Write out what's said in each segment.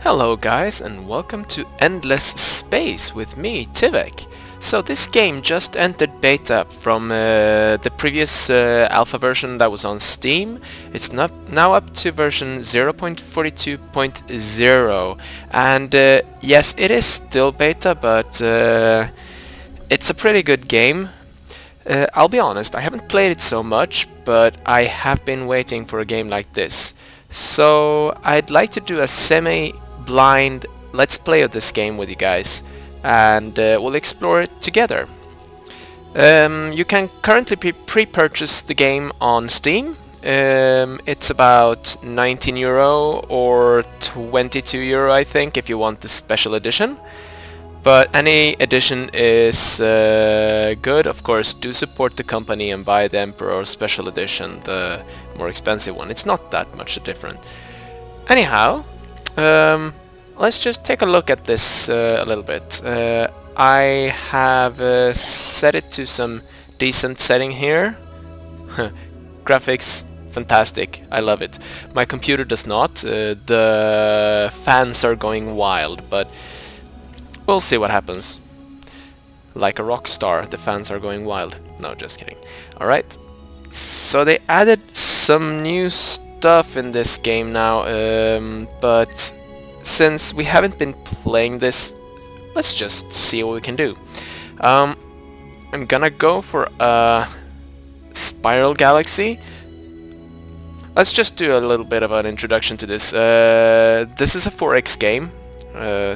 Hello guys and welcome to Endless Space with me, Tivek. So this game just entered beta from the previous alpha version that was on Steam. It's now up to version 0.42.0 and yes, it is still beta, but it's a pretty good game. I'll be honest, I haven't played it so much, but I have been waiting for a game like this. So I'd like to do a semi-blind let's play of this game with you guys, and we'll explore it together. You can currently pre-purchase the game on Steam. It's about 19 euro or 22 euro, I think, if you want the special edition. But any edition is good. Of course, do support the company and buy the Emperor Special Edition, the more expensive one. It's not that much different. Anyhow, let's just take a look at this a little bit. I have set it to some decent setting here. Graphics, fantastic. I love it. My computer does not. The fans are going wild, but we'll see what happens. Like a rock star, the fans are going wild. No, just kidding. Alright. So they added some new stuff in this game now, but since we haven't been playing this, let's just see what we can do. I'm gonna go for a spiral galaxy. Let's just do a little bit of an introduction to this. This is a 4X game.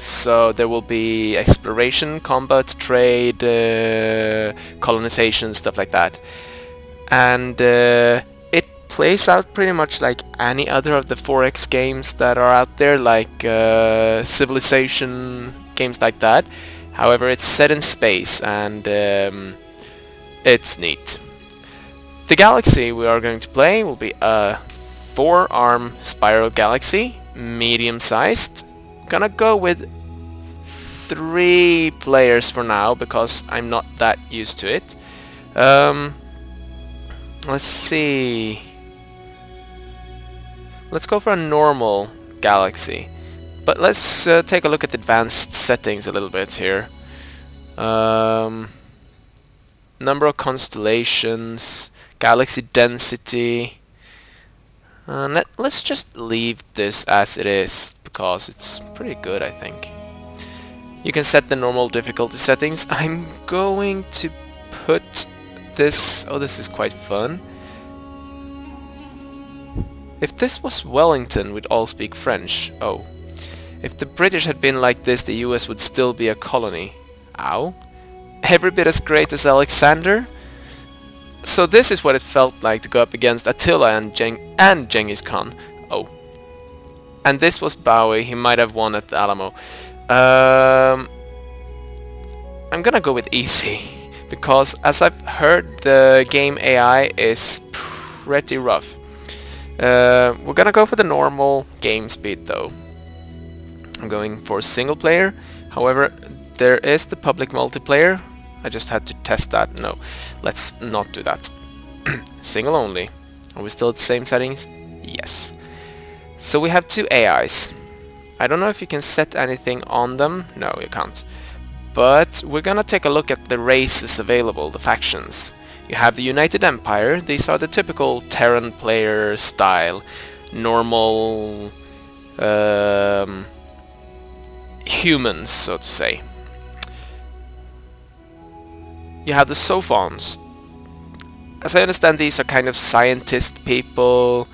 So there will be exploration, combat, trade, colonization, stuff like that. And it plays out pretty much like any other of the 4X games that are out there, like Civilization, games like that. However, it's set in space and it's neat. The galaxy we are going to play will be a 4-arm spiral galaxy, medium-sized. Gonna go with 3 players for now because I'm not that used to it. Let's see. Let's go for a normal galaxy, but let's take a look at the advanced settings a little bit here. Number of constellations, galaxy density. Let's just leave this as it is, because it's pretty good, I think. You can set the normal difficulty settings. I'm going to put this... oh, this is quite fun. If this was Wellington, we'd all speak French. Oh. If the British had been like this, the US would still be a colony. Ow. Every bit as great as Alexander? So this is what it felt like to go up against Attila and Genghis Khan. Oh. And this was Bowie. He might have won at the Alamo. I'm gonna go with easy, because as I've heard, the game AI is pretty rough. We're gonna go for the normal game speed though. I'm going for single player. However, there is the public multiplayer. I just had to test that. No, let's not do that. Single only. Are we still at the same settings? Yes. So we have 2 AIs. I don't know if you can set anything on them. No, you can't. But we're gonna take a look at the races available, the factions. You have the United Empire. These are the typical Terran player style. Normal humans, so to say. You have the Sophons. As I understand, these are kind of scientist people.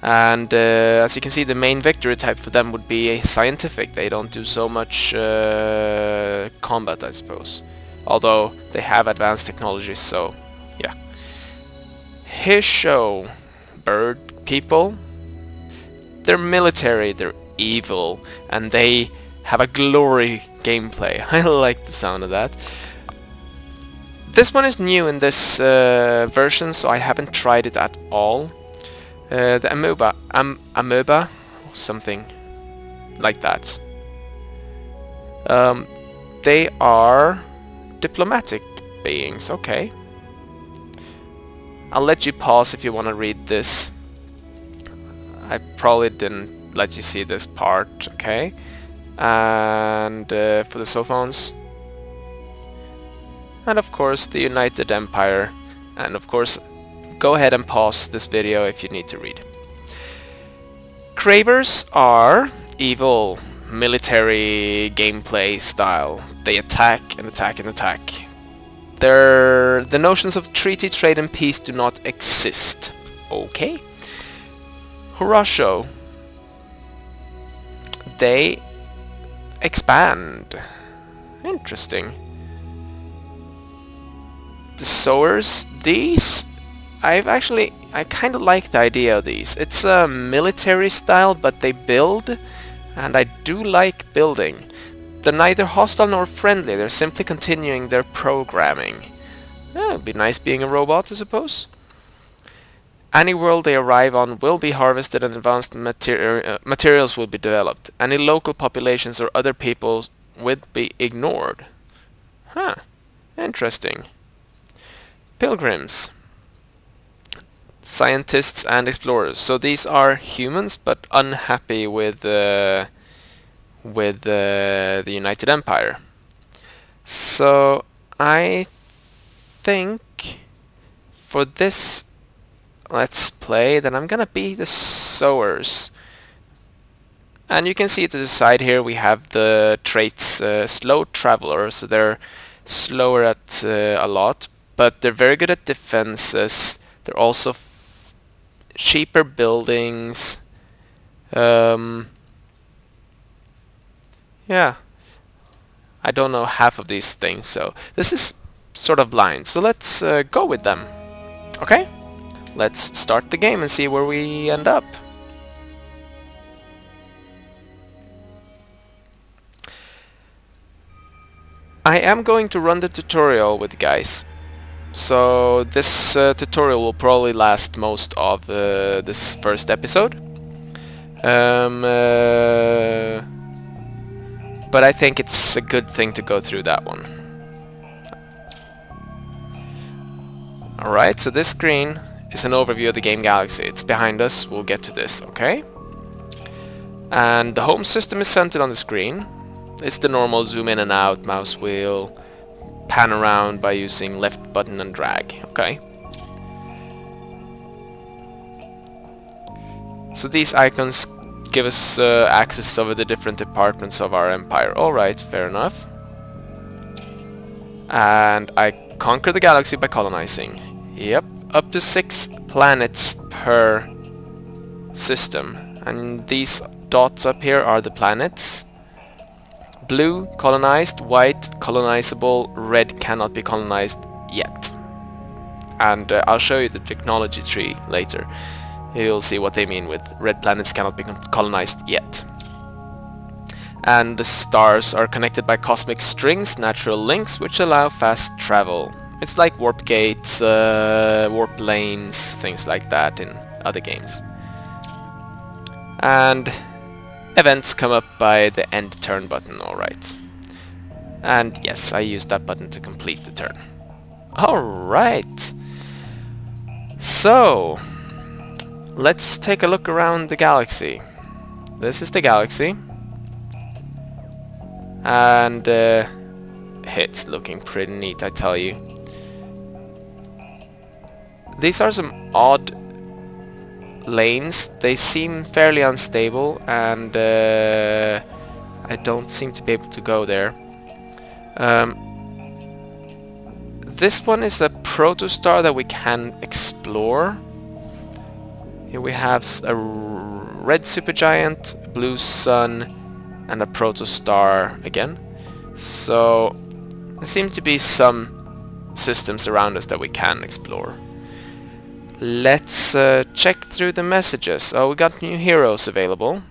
And as you can see, the main victory type for them would be scientific. They don't do so much combat, I suppose. Although they have advanced technologies, so yeah. Hisho, bird people. They're military, they're evil, and they have a glory gameplay. I like the sound of that. This one is new in this version, so I haven't tried it at all. The amoeba, or something like that. They are diplomatic beings, okay. I'll let you pause if you want to read this. I probably didn't let you see this part, okay? And for the cell phones, and of course the United Empire, and of course go ahead and pause this video if you need to read. Cravers are evil military gameplay style. They attack and attack and attack. The notions of treaty, trade and peace do not exist. Okay. Horosho. They expand. Interesting. The sowers, these I kind of like the idea of these. It's a military style, but they build, and I do like building. They're neither hostile nor friendly, they're simply continuing their programming. It'd be nice being a robot, I suppose. Any world they arrive on will be harvested and advanced materials will be developed. Any local populations or other peoples would be ignored. Huh, interesting. Pilgrims. Scientists and explorers. So these are humans but unhappy with the United Empire. So I think for this let's play that I'm gonna be the sowers. And you can see to the side here we have the traits slow traveler, so they're slower at a lot, but they're very good at defenses. They're also cheaper buildings. Yeah, I don't know half of these things, so this is sort of blind. So let's go with them. Okay, let's start the game and see where we end up. I am going to run the tutorial with you guys. So this tutorial will probably last most of this first episode. But I think it's a good thing to go through that one. Alright, so this screen is an overview of the game Galaxy. It's behind us, we'll get to this, okay? And the home system is centered on the screen. It's the normal zoom in and out, mouse wheel, pan around by using left button and drag, okay? So these icons give us access over the different departments of our empire. Alright, fair enough. And I conquer the galaxy by colonizing. Yep, up to 6 planets per system. And these dots up here are the planets. Blue, colonized, white, colonizable, red cannot be colonized yet. And I'll show you the technology tree later. You'll see what they mean with red planets cannot be colonized yet. And the stars are connected by cosmic strings, natural links, which allow fast travel. It's like warp gates, warp lanes, things like that in other games. And events come up by the end turn button, alright. And yes, I used that button to complete the turn. Alright. So let's take a look around the galaxy. This is the galaxy. And it's looking pretty neat, I tell you. These are some odd lanes. They seem fairly unstable, and I don't seem to be able to go there. This one is a protostar that we can explore. Here we have a red supergiant, blue sun, and a protostar again. So there seem to be some systems around us that we can explore. Let's check through the messages. Oh, we got new heroes available.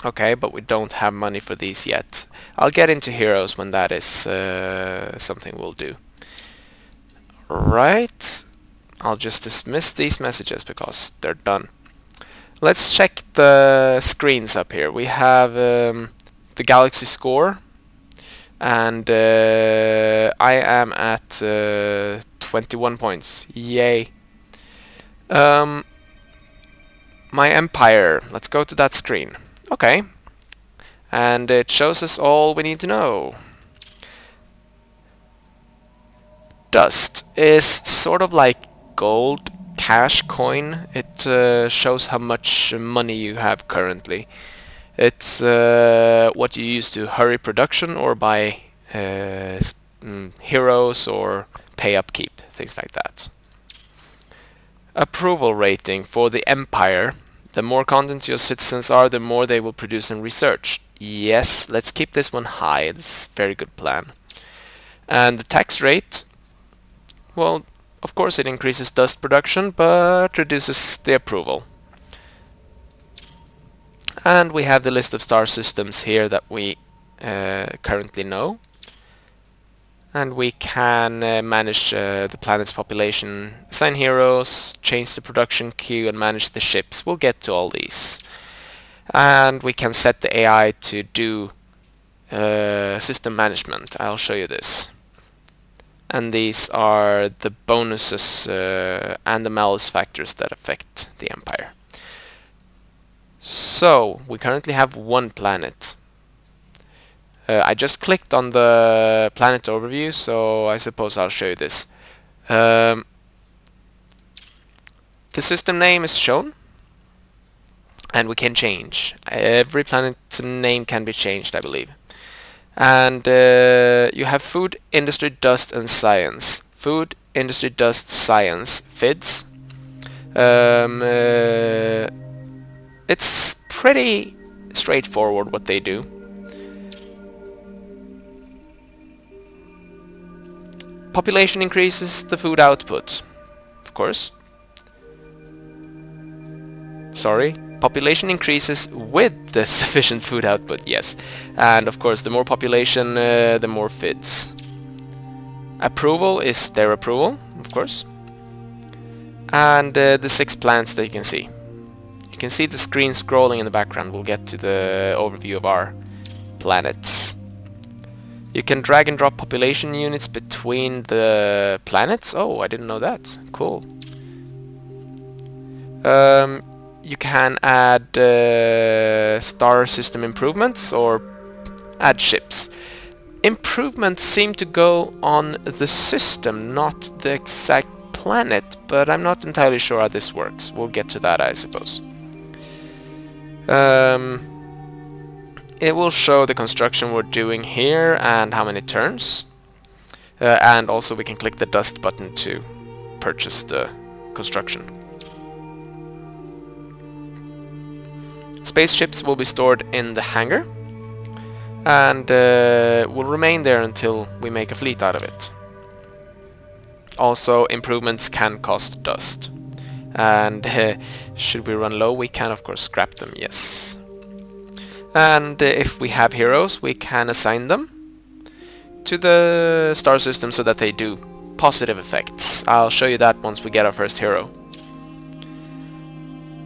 Okay, but we don't have money for these yet. I'll get into heroes when that is something we'll do. Right. I'll just dismiss these messages because they're done. Let's check the screens up here. We have the Galaxy score, and I am at 21 points. Yay. my empire. Let's go to that screen. Okay. And it shows us all we need to know. Dust is sort of like gold cash coin. It shows how much money you have currently. It's what you use to hurry production or buy heroes or pay upkeep, things like that. Approval rating for the empire. The more content your citizens are, the more they will produce and research. Yes, let's keep this one high. It's a very good plan. And the tax rate, well, of course it increases dust production, but reduces the approval. And we have the list of star systems here that we currently know. And we can manage the planet's population, assign heroes, change the production queue, and manage the ships. We'll get to all these. And we can set the AI to do system management. I'll show you this. And these are the bonuses and the malice factors that affect the empire. So, we currently have one planet. I just clicked on the planet overview, so I suppose I'll show you this. The system name is shown, and we can change. Every planet's name can be changed, I believe. And you have food, industry, dust, and science. Food, industry, dust, science, FIDS. It's pretty straightforward what they do. Population increases the food output, of course. Sorry, population increases with the sufficient food output, yes. And of course, the more population, the more FIDS. Approval is their approval, of course. And the 6 plants that you can see. You can see the screen scrolling in the background. We'll get to the overview of our planets. You can drag and drop population units between the planets. Oh, I didn't know that. Cool. You can add star system improvements or add ships. Improvements seem to go on the system, not the exact planet, but I'm not entirely sure how this works. We'll get to that, I suppose. It will show the construction we're doing here and how many turns. And also we can click the dust button to purchase the construction. Spaceships will be stored in the hangar and will remain there until we make a fleet out of it. Also, improvements can cost dust. And should we run low, we can of course scrap them, yes. And if we have heroes, we can assign them to the star system so that they do positive effects. I'll show you that once we get our first hero.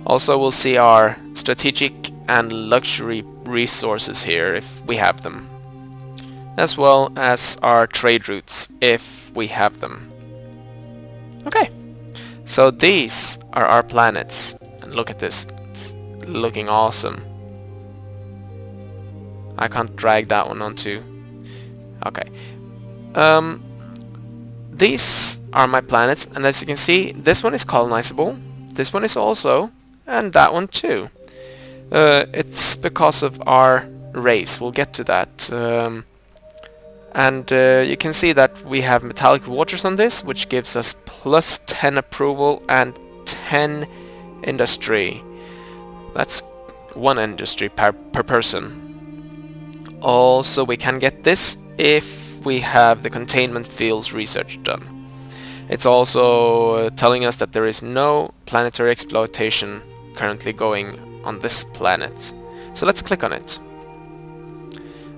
Also, we'll see our strategic and luxury resources here if we have them, as well as our trade routes if we have them. Okay, so these are our planets, and look at this, it's looking awesome. I can't drag that one onto... Okay. These are my planets, and as you can see, this one is colonizable, this one is also, and that one too. It's because of our race, we'll get to that. And you can see that we have metallic waters on this, which gives us plus 10 approval and 10 industry. That's 1 industry per person. Also, we can get this if we have the containment fields research done. It's also telling us that there is no planetary exploitation currently going on this planet. So let's click on it.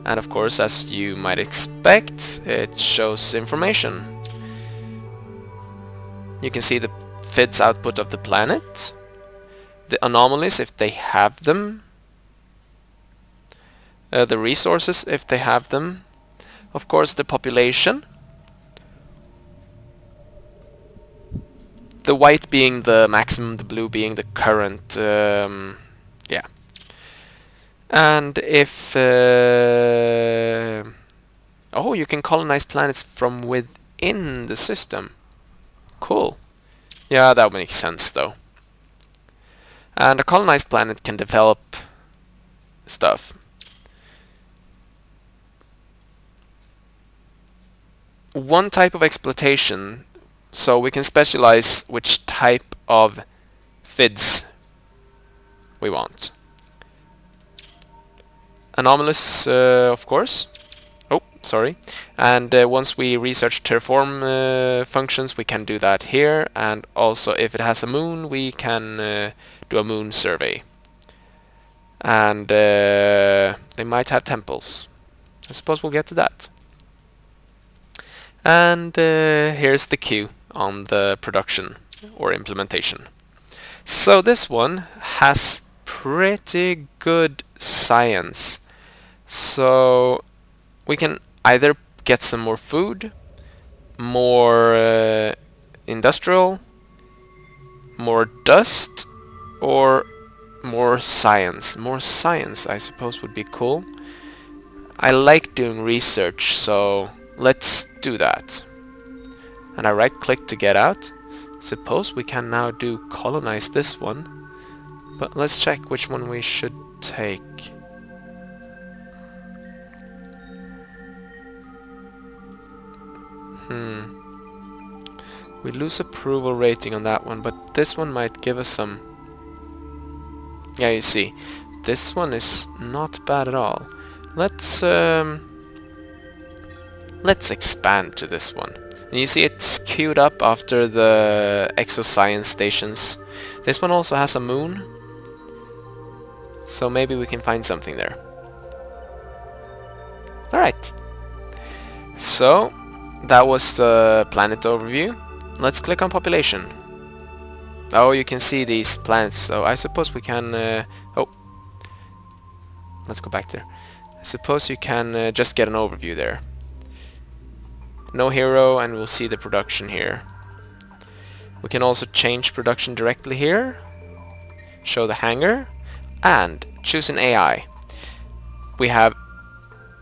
And of course, as you might expect, it shows information. You can see the FIDS output of the planet, the anomalies if they have them, the resources if they have them, of course the population, The white being the maximum, the blue being the current, yeah. And if... oh, you can colonize planets from within the system. Cool. Yeah, that makes sense though. And a colonized planet can develop stuff. One type of exploitation, so we can specialize which type of FIDs we want. Anomalous, of course. Oh, sorry. And once we research terraform functions, we can do that here. And also, if it has a moon, we can do a moon survey. And they might have temples. I suppose we'll get to that. And here's the queue on the production or implementation. So this one has pretty good science. So we can either get some more food, more industrial, more dust, or more science. More science, I suppose, would be cool. I like doing research, so let's do that. And I right click to get out. Suppose we can now do colonize this one. But let's check which one we should take. We lose approval rating on that one, but this one might give us some... Yeah, you see, this one is not bad at all. Let's expand to this one. And you see it's queued up after the exoscience stations. This one also has a moon, so maybe we can find something there. Alright. So, that was the planet overview. Let's click on population. Oh, you can see these planets, so I suppose we can... oh, let's go back there. I suppose you can just get an overview there. No hero, and we'll see the production here. We can also change production directly here. Show the hangar. And choose an AI. We have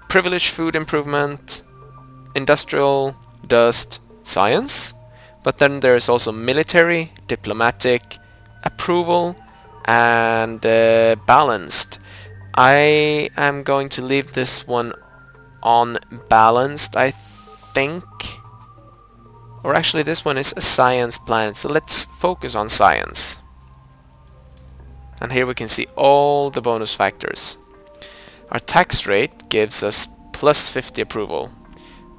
privileged food improvement, industrial, dust, science. But then there's also military, diplomatic, approval, and balanced. I am going to leave this one on balanced, I think. Or actually this one is a science planet, so let's focus on science. And here we can see all the bonus factors. Our tax rate gives us plus 50 approval.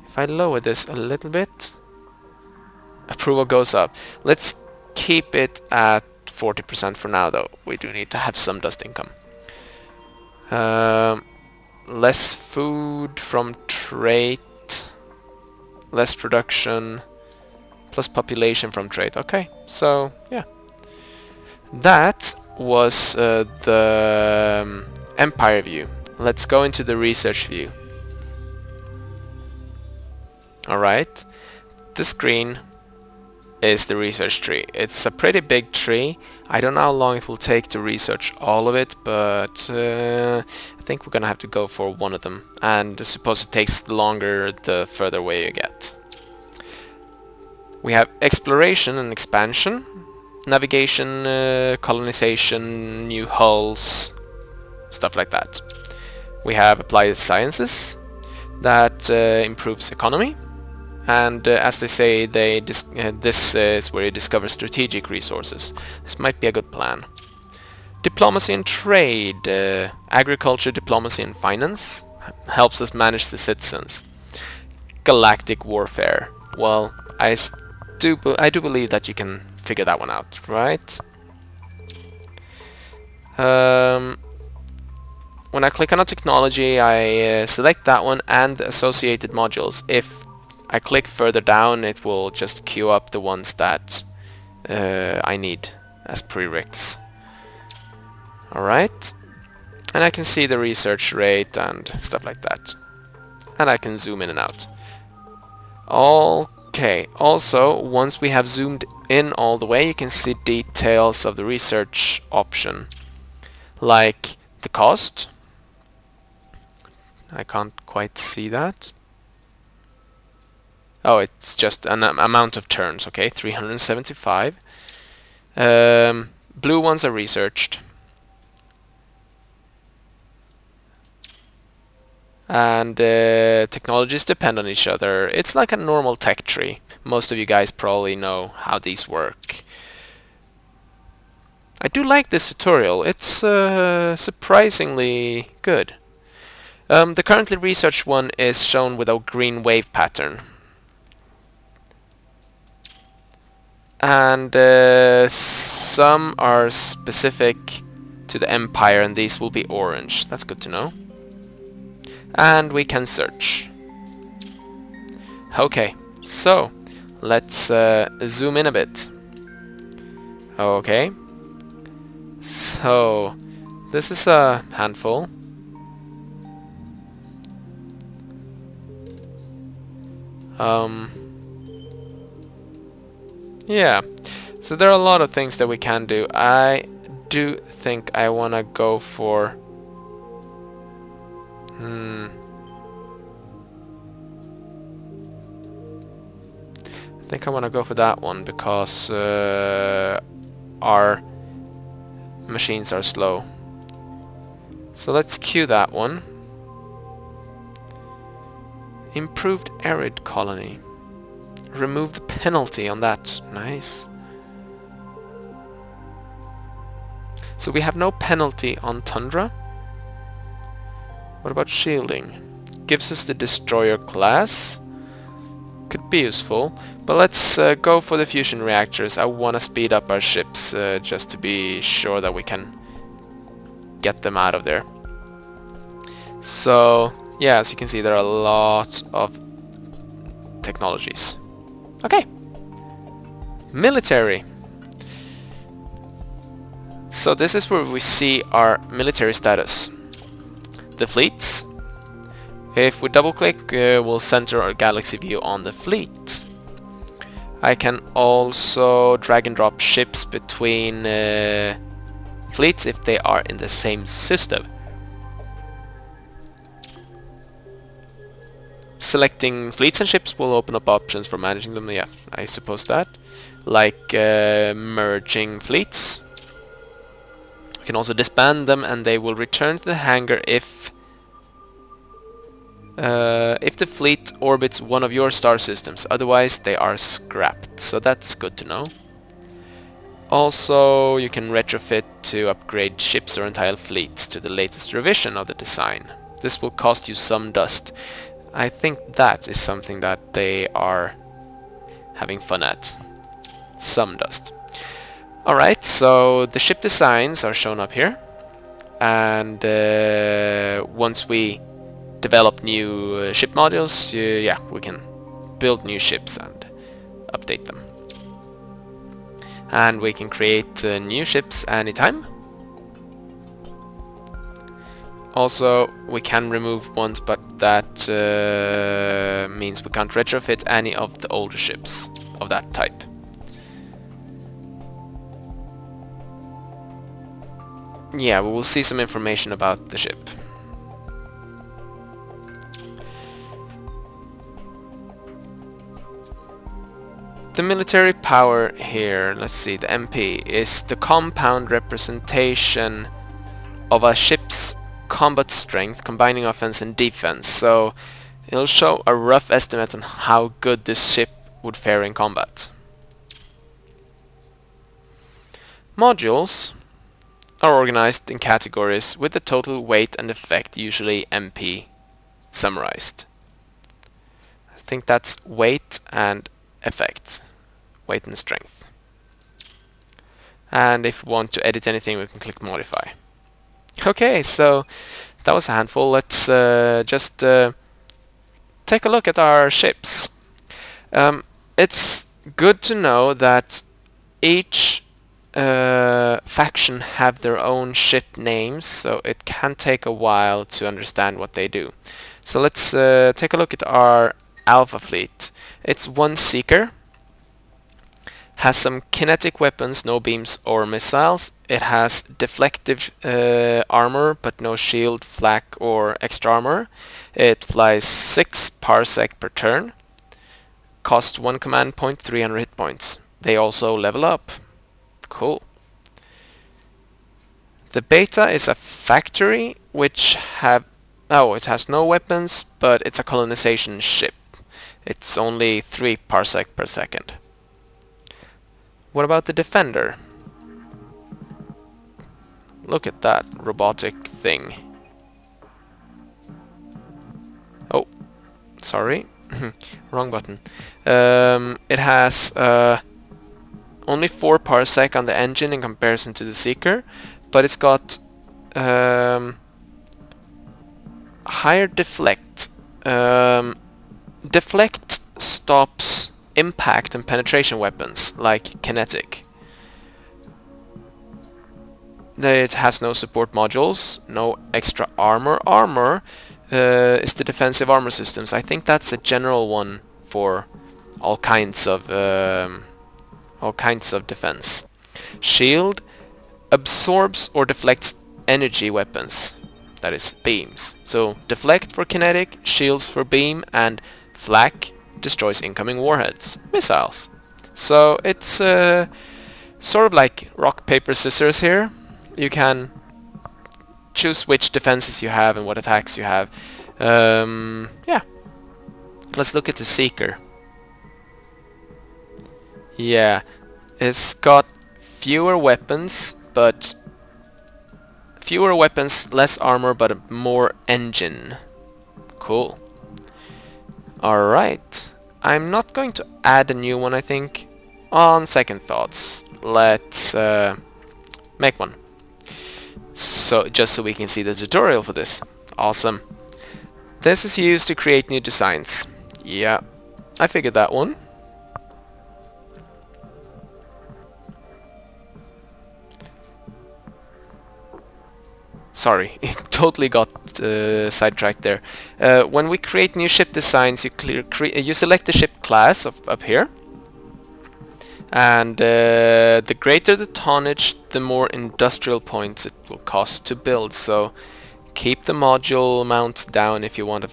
If I lower this a little bit, approval goes up. Let's keep it at 40% for now though. We do need to have some dust income. Less food from trade, less production, plus population from trade. Okay, so yeah. That was the empire view. Let's go into the research view. Alright, the screen is the research tree. It's a pretty big tree. I don't know how long it will take to research all of it, but I think we're gonna have to go for one of them. And I suppose it takes longer the further away you get. We have exploration and expansion, navigation, colonization, new hulls, stuff like that. We have applied sciences that improves economy. And as they say, this is where you discover strategic resources. This might be a good plan. Diplomacy and trade, agriculture, diplomacy and finance helps us manage the citizens. Galactic warfare. Well, I do believe that you can figure that one out, right? When I click on a technology, I select that one and the associated modules. If I click further down, it will just queue up the ones that I need as prereqs. Alright, and I can see the research rate and stuff like that. And I can zoom in and out. All Okay, also, once we have zoomed in all the way, you can see details of the research option, like the cost. I can't quite see that. Oh, it's just an amount of turns, okay, 375. Blue ones are researched. And technologies depend on each other. It's like a normal tech tree. Most of you guys probably know how these work. I do like this tutorial. It's surprisingly good. The currently researched one is shown with a green wave pattern. And some are specific to the Empire, and these will be orange. That's good to know. And we can search. Okay, so let's zoom in a bit. Okay, so this is a handful. Yeah, so there are a lot of things that we can do. I do think I want to go for I think I want to go for that one because our machines are slow. So let's queue that one. Improved arid colony. Remove the penalty on that. Nice. So we have no penalty on Tundra. What about shielding? Gives us the destroyer class. Could be useful. But let's go for the fusion reactors. I want to speed up our ships just to be sure that we can get them out of there. So yeah, as you can see, there are a lot of technologies. Okay, military. So this is where we see our military status. The fleets. If we double click, we'll center our galaxy view on the fleet. I can also drag and drop ships between fleets if they are in the same system. Selecting fleets and ships will open up options for managing them. Yeah, I suppose that. Like merging fleets. We can also disband them and they will return to the hangar if the fleet orbits one of your star systems. Otherwise they are scrapped. So that's good to know. Also, you can retrofit to upgrade ships or entire fleets to the latest revision of the design. This will cost you some dust. I think that is something that they are having fun at. Some dust. Alright, so the ship designs are shown up here. And once we develop new ship modules, yeah, we can build new ships and update them. And we can create new ships anytime. Also, we can remove ones, but that means we can't retrofit any of the older ships of that type. Yeah, we will see some information about the ship. The military power here, let's see, the MP, is the compound representation of a ship's combat strength, combining offense and defense. So it'll show a rough estimate on how good this ship would fare in combat. Modules are organized in categories with the total weight and effect, usually MP, summarized. I think that's weight and effect. Weight and strength. And if we want to edit anything, we can click modify. Okay, so that was a handful. Let's just take a look at our ships. It's good to know that each faction have their own ship names, so it can take a while to understand what they do. So let's take a look at our Alpha Fleet. It's one Seeker, has some kinetic weapons, no beams or missiles. It has deflective armor, but no shield, flak or extra armor. It flies 6 parsec per turn. Costs 1 command point, 300 hit points. They also level up. Cool. The beta is a factory which it has no weapons, but it's a colonization ship. It's only 3 parsec per second. What about the Defender? Look at that robotic thing. Oh, sorry. Wrong button. It has only 4 parsec on the engine in comparison to the Seeker, but it's got higher deflect. Deflect stops impact and penetration weapons, like kinetic. It has no support modules, no extra armor. Armor is the defensive armor systems. I think that's a general one for all kinds of defense. Shield absorbs or deflects energy weapons, that is beams. So deflect for kinetic, shields for beam, and flak destroys incoming warheads, missiles. So it's sort of like rock, paper, scissors here. You can choose which defenses you have and what attacks you have. Yeah. Let's look at the Seeker. Yeah, it's got fewer weapons, less armor, but more engine. Cool. Alright. I'm not going to add a new one, I think. On second thoughts, let's make one. So, just so we can see the tutorial for this. Awesome. This is used to create new designs. Yeah, I figured that one. Sorry, it totally got sidetracked there. When we create new ship designs, you select the ship class up here. And the greater the tonnage, the more industrial points it will cost to build. So keep the module amount down if you want a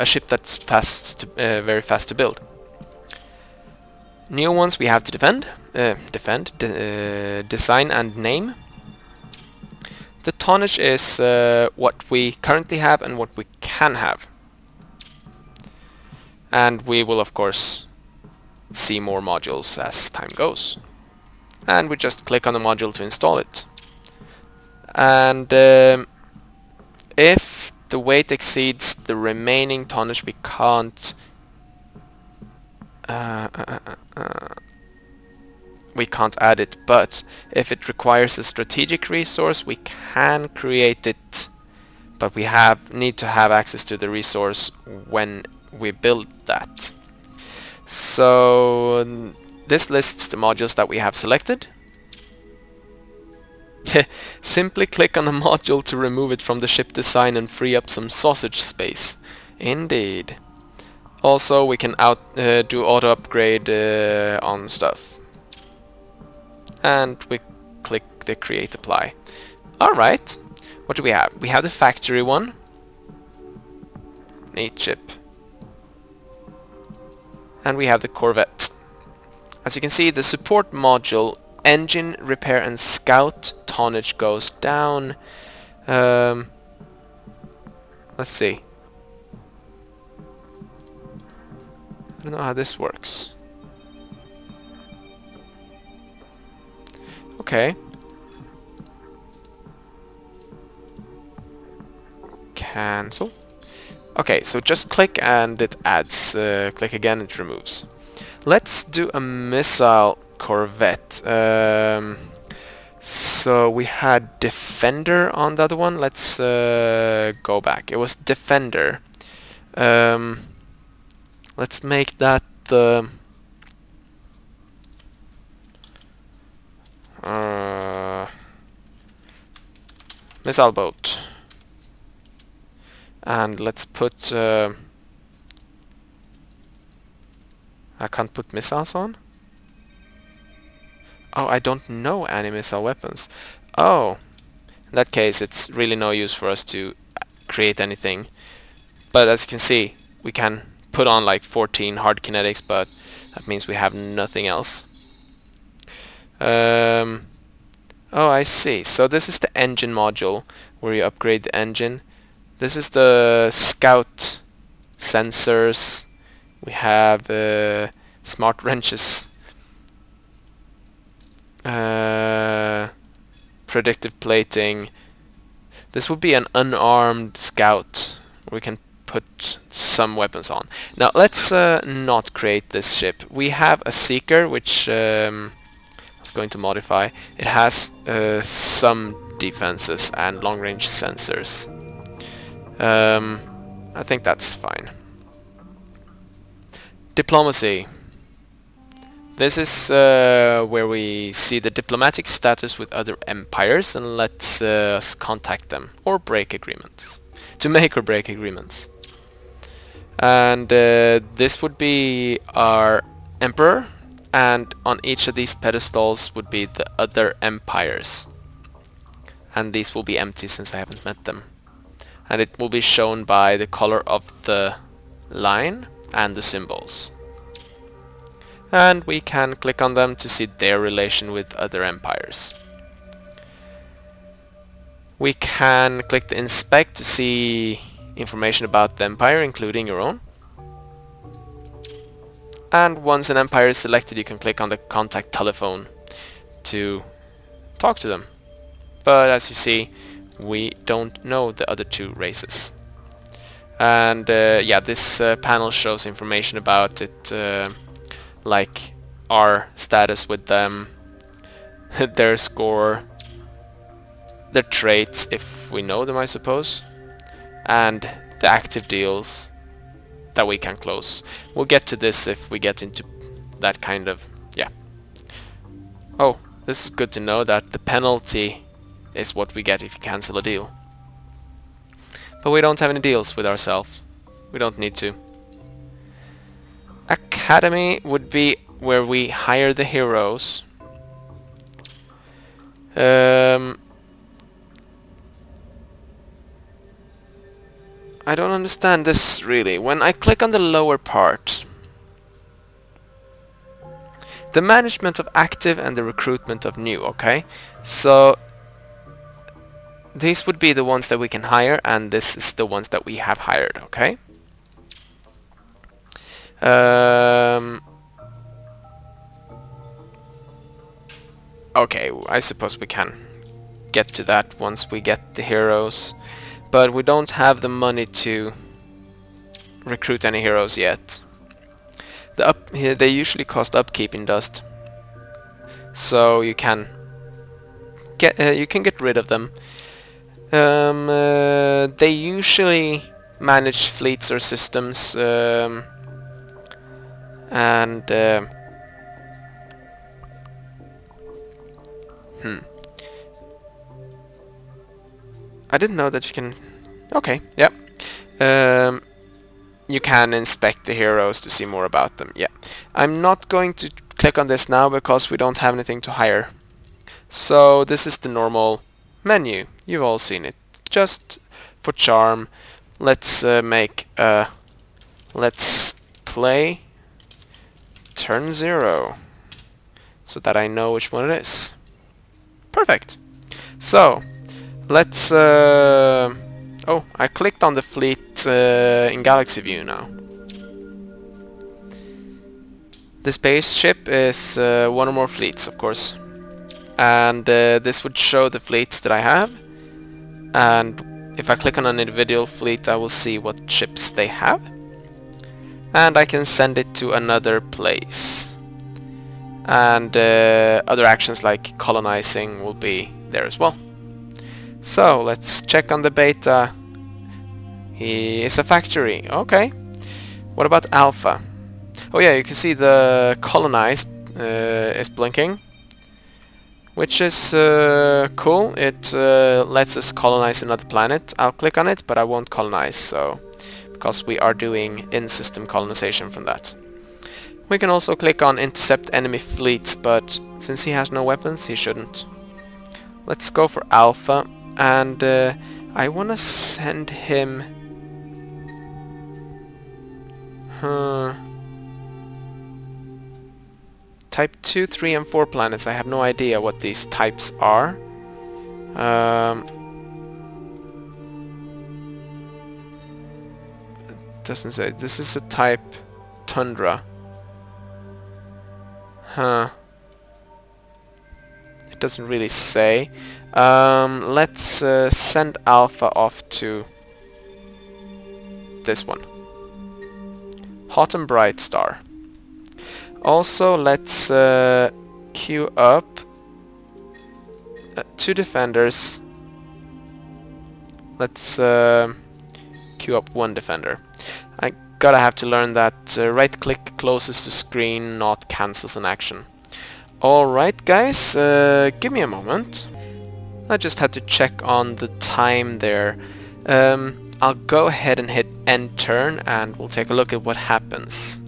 ship that's very fast to build. New ones we have to design and name. The tonnage is what we currently have and what we can have. And we will of course see more modules as time goes. And we just click on the module to install it. And if the weight exceeds the remaining tonnage, we can't add it, but if it requires a strategic resource, we can create it, but we need to have access to the resource when we build that. So this lists the modules that we have selected. Simply click on a module to remove it from the ship design and free up some sausage space. Indeed. Also, we can do auto upgrade on stuff. And we click the create apply. Alright, what do we have? We have the factory one. Neat ship. And we have the Corvette. As you can see, the support module, engine, repair and scout tonnage goes down. Let's see. I don't know how this works. Okay. Cancel. Okay, so just click and it adds. Click again, it removes. Let's do a missile Corvette. So we had Defender on the other one. Let's go back. It was Defender. Let's make that the missile boat. And let's put I can't put missiles on? Oh, I don't know any missile weapons. Oh, in that case it's really no use for us to create anything. But as you can see, we can put on like 14 hard kinetics, but that means we have nothing else. Oh, I see. So this is the engine module where you upgrade the engine. This is the scout sensors. We have smart wrenches, predictive plating. This would be an unarmed scout. We can put some weapons on. Now let's not create this ship. We have a seeker which I was going to modify. It has some defenses and long-range sensors. I think that's fine. Diplomacy. This is where we see the diplomatic status with other empires and lets us contact them or break agreements. To make or break agreements. And this would be our emperor, and on each of these pedestals would be the other empires. And these will be empty since I haven't met them. And it will be shown by the color of the line and the symbols. And we can click on them to see their relation with other empires. We can click the inspect to see information about the empire, including your own. And once an empire is selected, you can click on the contact telephone to talk to them. But as you see, we don't know the other two races. And yeah, this panel shows information about it, like our status with them, their score, their traits, if we know them, I suppose, and the active deals that we can close. We'll get to this if we get into that kind of, yeah. Oh, this is good to know that the penalty is what we get if you cancel a deal. But we don't have any deals with ourselves. We don't need to. Academy would be where we hire the heroes. I don't understand this really. When I click on the lower part, the management of active and the recruitment of new, okay? So these would be the ones that we can hire, and this is the ones that we have hired, okay? Okay, I suppose we can get to that once we get the heroes, but we don't have the money to recruit any heroes yet. They usually cost upkeep in Dust, so you can get rid of them. They usually manage fleets or systems, and I didn't know that you can. Okay, yeah. You can inspect the heroes to see more about them. Yeah, I'm not going to click on this now because we don't have anything to hire. So this is the normal menu. You've all seen it. Just for charm, let's make a let's play turn 0 so that I know which one it is. Perfect. So let's oh, I clicked on the fleet in Galaxy View now. The spaceship is one or more fleets, of course, and this would show the fleets that I have, and if I click on an individual fleet I will see what ships they have, and I can send it to another place, and other actions like colonizing will be there as well. So let's check on the beta. He is a factory. Okay. What about alpha? Oh yeah, you can see the colonize is blinking, which is cool. It lets us colonize another planet. I'll click on it, but I won't colonize, so because we are doing in-system colonization from that. We can also click on intercept enemy fleets, but since he has no weapons, he shouldn't. Let's go for Alpha, and I wanna send him... Type 2, 3 and 4 planets. I have no idea what these types are. Doesn't say. This is a type Tundra. Huh. It doesn't really say. Let's send Alpha off to this one. Hot and Bright Star. Also, let's queue up 2 defenders. Let's queue up 1 defender. I gotta have to learn that right click closest to screen, not cancels an action. Alright guys, give me a moment. I just had to check on the time there. I'll go ahead and hit end turn and we'll take a look at what happens.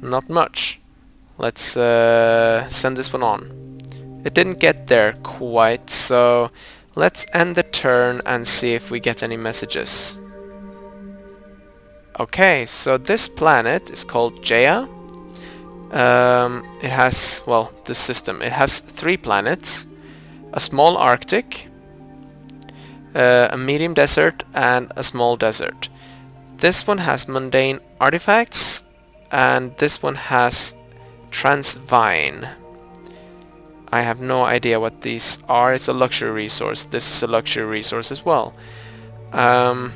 Not much. Let's send this one on. It didn't get there quite, so let's end the turn and see if we get any messages. Okay, so this planet is called Jaya. It has, well, this system. It has 3 planets, a small Arctic, a medium desert, and a small desert. This one has mundane artifacts, and this one has Transvine. I have no idea what these are. It's a luxury resource. This is a luxury resource as well. And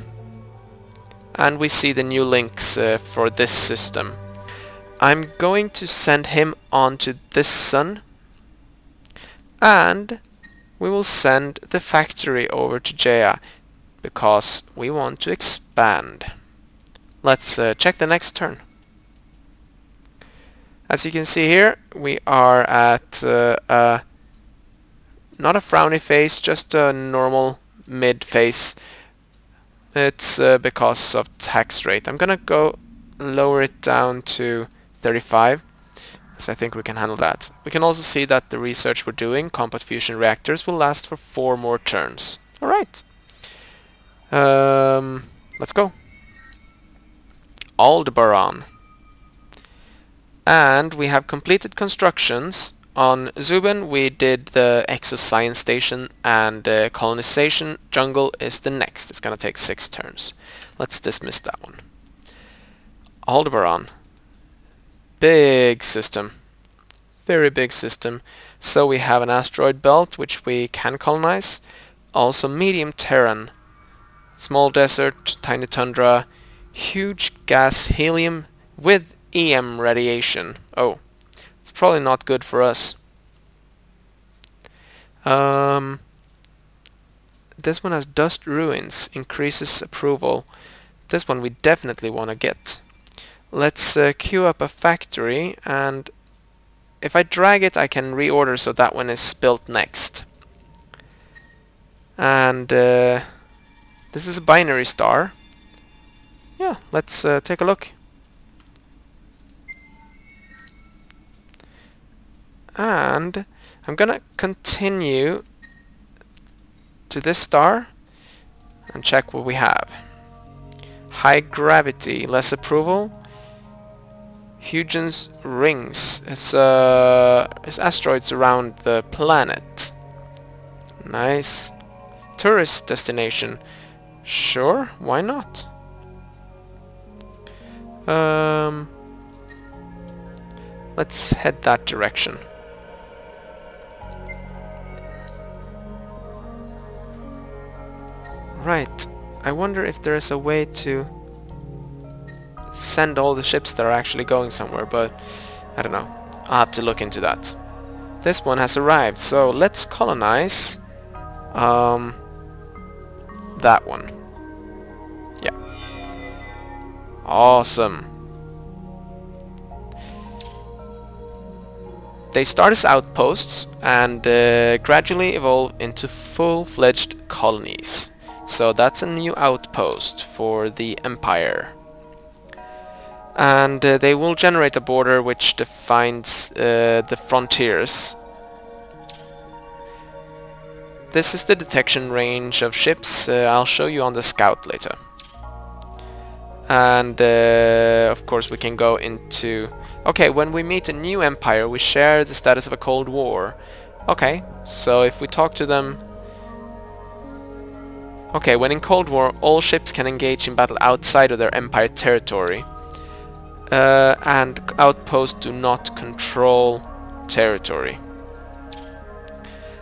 we see the new links for this system. I'm going to send him on to this sun, and we will send the factory over to Jaya because we want to expand. Let's check the next turn. As you can see here, we are at not a frowny face, just a normal mid face. It's because of tax rate. I'm gonna go lower it down to 35, because I think we can handle that. We can also see that the research we're doing, combat fusion reactors, will last for 4 more turns. Alright. Let's go. Aldebaran. And we have completed constructions. On Zubin we did the exoscience station, and colonization jungle is the next. It's gonna take 6 turns. Let's dismiss that one. Aldebaran. Big system. Very big system. So we have an asteroid belt which we can colonize. Also medium Terran. Small desert, tiny tundra, huge gas helium with EM radiation. Oh, it's probably not good for us. This one has dust ruins, increases approval. This one we definitely want to get. Let's queue up a factory, and if I drag it I can reorder so that one is built next. And this is a binary star. Yeah, let's take a look. And I'm gonna continue to this star and check what we have. High gravity, less approval. Huygens rings. It's asteroids around the planet. Nice. Tourist destination. Sure, why not? Let's head that direction. Right, I wonder if there is a way to send all the ships that are actually going somewhere, but I don't know. I'll have to look into that. This one has arrived, so let's colonize that one. Yeah. Awesome. They start as outposts and gradually evolve into full-fledged colonies. So that's a new outpost for the Empire. and they will generate a border which defines the frontiers. This is the detection range of ships. I'll show you on the scout later. And of course we can go into... Okay, when we meet a new empire we share the status of a Cold War. Okay, so if we talk to them... Okay, when in Cold War all ships can engage in battle outside of their empire territory. And outposts do not control territory.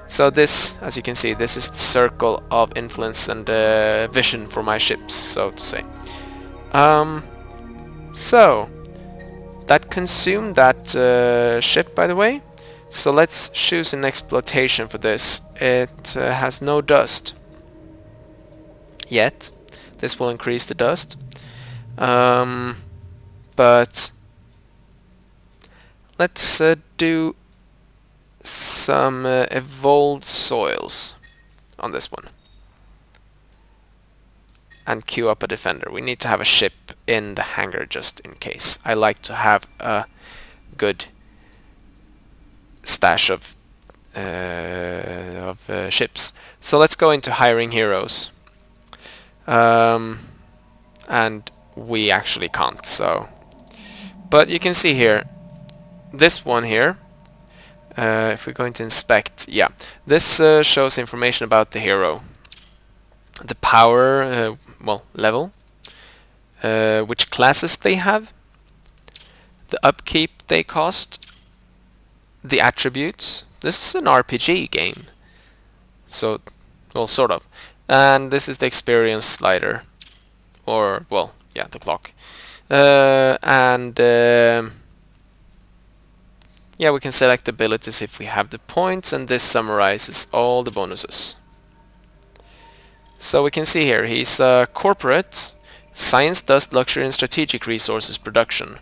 So this, as you can see, this is the circle of influence and vision for my ships, so to say. So that consumed that ship, by the way. So let's choose an exploitation for this. It has no dust yet. This will increase the dust. But let's do some evolved soils on this one. And queue up a defender. We need to have a ship in the hangar just in case. I like to have a good stash of ships. So let's go into hiring heroes. And we actually can't, so... But you can see here, this one here, if we're going to inspect, yeah, this shows information about the hero. The power, well, level, which classes they have, the upkeep they cost, the attributes. This is an RPG game, so, well, sort of. And this is the experience slider, or, well, yeah, the clock. Yeah, we can select abilities if we have the points, and this summarizes all the bonuses. So we can see here, he's a corporate, science, dust, luxury and strategic resources production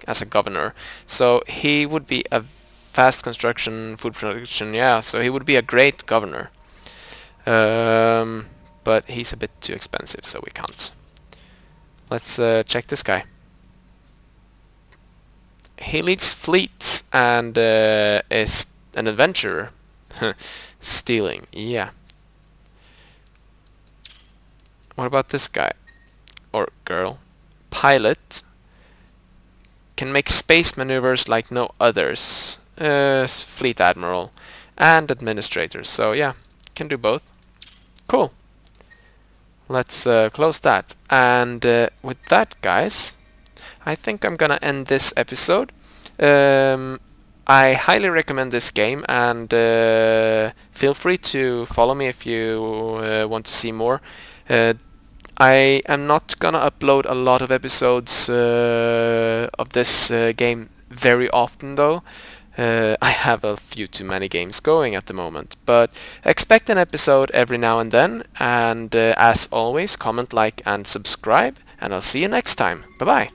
as a governor. So he would be a fast construction, food production, yeah, so he would be a great governor. But he's a bit too expensive, so we can't. Let's check this guy. He leads fleets and is an adventurer. Stealing, yeah. What about this guy? Or girl? Pilot. Can make space maneuvers like no others. Fleet admiral. And administrator. So yeah, can do both. Cool. Let's close that. And with that, guys, I think I'm gonna end this episode. I highly recommend this game, and feel free to follow me if you want to see more. I am not gonna upload a lot of episodes of this game very often, though. I have a few too many games going at the moment, but expect an episode every now and then, and as always, comment, like and subscribe, and I'll see you next time. Bye bye.